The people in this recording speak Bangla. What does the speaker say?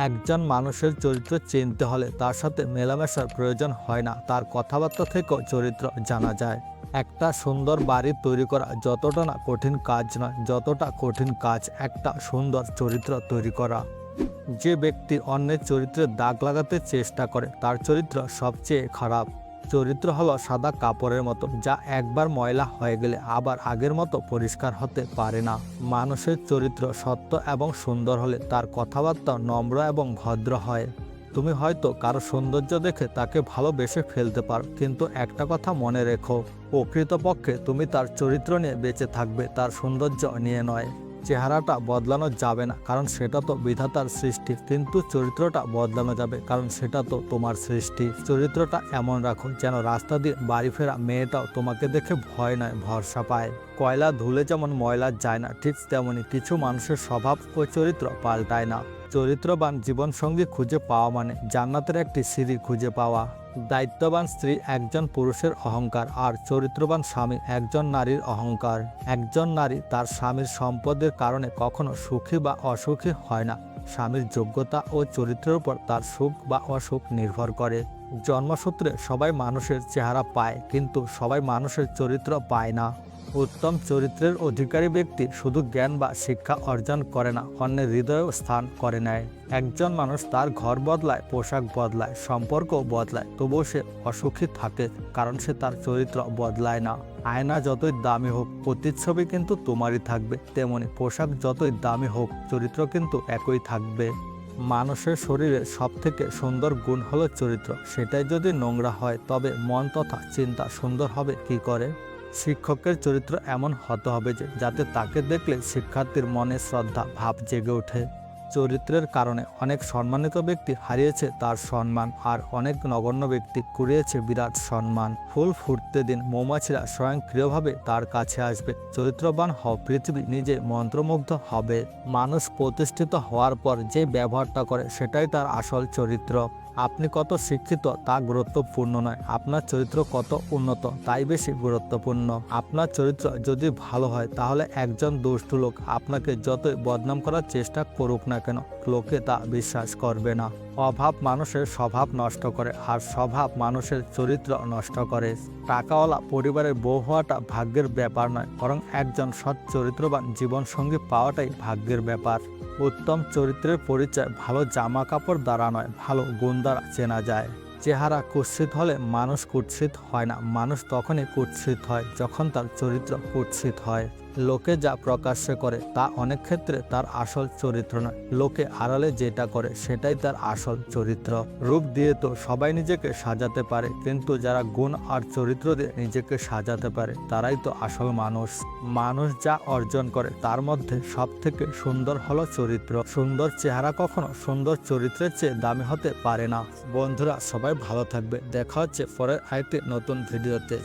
একজন মানুষের চরিত্র চিনতে হলে তার সাথে মেলামেশার প্রয়োজন হয় না, তার কথাবার্তা থেকেও চরিত্র জানা যায়। একটা সুন্দর বাড়ি তৈরি করা যতটা না কঠিন কাজ নয়, যতটা কঠিন কাজ একটা সুন্দর চরিত্র তৈরি করা। যে ব্যক্তি অন্যের চরিত্রে দাগ লাগাতে চেষ্টা করে তার চরিত্র সবচেয়ে খারাপ। চরিত্র হলো সাদা কাপড়ের মতো, যা একবার ময়লা হয়ে গেলে আবার আগের মতো পরিষ্কার হতে পারে না। মানুষের চরিত্র সত্য এবং সুন্দর হলে তার কথাবার্তা নম্র এবং ভদ্র হয়। তুমি হয়তো কারো সৌন্দর্য দেখে তাকে ভালোবেসে ফেলতে পারো, কিন্তু একটা কথা মনে রেখো, প্রকৃতপক্ষে তুমি তার চরিত্র নিয়ে বেঁচে থাকবে, তার সৌন্দর্য নিয়ে নয়। চেহারাটা বদলানো যাবে না, কারণ সেটা তো বিধাতার সৃষ্টি, কিন্তু চরিত্রটা বদলানো যাবে, কারণ সেটা তো তোমার সৃষ্টি। চরিত্রটা এমন রাখো যেন রাস্তা দিয়ে বাড়ি ফেরা মেয়েটাও তোমাকে দেখে ভয় নয়, ভরসা পায়। কয়লা ধুলে যেমন ময়লা যায় না, ঠিক তেমনি কিছু মানুষের স্বভাব ও চরিত্র পাল্টায় না। চরিত্রবান জীবনসঙ্গী খুঁজে পাওয়া মানে জান্নাতের একটি সিঁড়ি খুঁজে পাওয়া। দায়িত্ববান স্ত্রী একজন পুরুষের অহংকার, আর চরিত্রবান স্বামী একজন নারীর অহংকার। একজন নারী তার স্বামীর সম্পদের কারণে কখনো সুখী বা অসুখী হয় না। স্বামীর যোগ্যতা ও চরিত্রের উপর তার সুখ বা অসুখ নির্ভর করে। জন্মসূত্রে সবাই মানুষের চেহারা পায়, কিন্তু সবাই মানুষের চরিত্র পায় না। উত্তম চরিত্রের অধিকারী ব্যক্তি শুধু জ্ঞান বা শিক্ষা অর্জন করে না, অন্যের হৃদয়েও স্থান করে নেয়। একজন মানুষ তার ঘর বদলায়, পোশাক বদলায়, সম্পর্ক বদলায়, তবুও সে অসুখী থাকে, কারণ সে তার চরিত্র বদলায় না। আয়না যতই দামি হোক, প্রতিচ্ছবি কিন্তু তোমারই থাকবে। তেমনি পোশাক যতই দামি হোক, চরিত্র কিন্তু একই থাকবে। মানুষের শরীরের সবথেকে সুন্দর গুণ হলো চরিত্র। সেটাই যদি নোংরা হয়, তবে মন তথা চিন্তা সুন্দর হবে কি করে? শিক্ষকের চরিত্র এমন হতে হবে যে যাতে তাকে দেখলে শিক্ষার্থীর মনে শ্রদ্ধা ভাব জেগে ওঠে। চরিত্রের কারণে অনেক সম্মানিত ব্যক্তি হারিয়েছে তার সম্মান, আর অনেক নগণ্য ব্যক্তি কুড়িয়েছে বিরাট সম্মান। ফুল ফুটতে দিন, মৌমাছিরা স্বয়ংক্রিয়ভাবে তার কাছে আসবে। চরিত্রবান হও, পৃথিবী নিজে মন্ত্রমুগ্ধ হবে। মানুষ প্রতিষ্ঠিত হওয়ার পর যে ব্যবহারটা করে সেটাই তার আসল চরিত্র। আপনি কত শিক্ষিত তা গুরুত্বপূর্ণ নয়, আপনার চরিত্র কত উন্নত তাই বেশি গুরুত্বপূর্ণ। আপনার চরিত্র যদি ভালো হয়, তাহলে একজন দুষ্টু লোক আপনাকে যতই বদনাম করার চেষ্টা করুক না কেন, লোকে তা বিশ্বাস করবে না। অভাব মানুষের স্বভাব নষ্ট করে, আর স্বভাব মানুষের চরিত্র নষ্ট করে। টাকাওয়ালা পরিবারের বউ হওয়াটা ভাগ্যের ব্যাপার নয়, বরং একজন সৎ চরিত্রবান জীবনসঙ্গী পাওয়াটাই ভাগ্যের ব্যাপার। উত্তম চরিত্রের পরিচয় ভালো জামা কাপড় দ্বারা নয়, ভালো গুণ দ্বারা চেনা যায়। চেহারা কুৎসিত হলে মানুষ কুৎসিত হয় না, মানুষ তখনই কুৎসিত হয় যখন তার চরিত্র কুৎসিত হয়। লোকে যা প্রকাশ্যে করে তা অনেক ক্ষেত্রে তার আসল চরিত্র নয়, লোকে আড়ালে যেটা করে সেটাই তার আসল চরিত্র। রূপ দিয়ে তো সবাই নিজেকে সাজাতে পারে, কিন্তু যারা গুণ আর চরিত্র দিয়ে নিজেকে সাজাতে পারে তারাই তো আসল মানুষ। মানুষ যা অর্জন করে তার মধ্যে সব থেকে সুন্দর হলো চরিত্র। সুন্দর চেহারা কখনো সুন্দর চরিত্রের চেয়ে দামি হতে পারে না। বন্ধুরা, সবাই ভালো থাকবে। দেখা হচ্ছে পরের আরেকটি নতুন ভিডিওতে।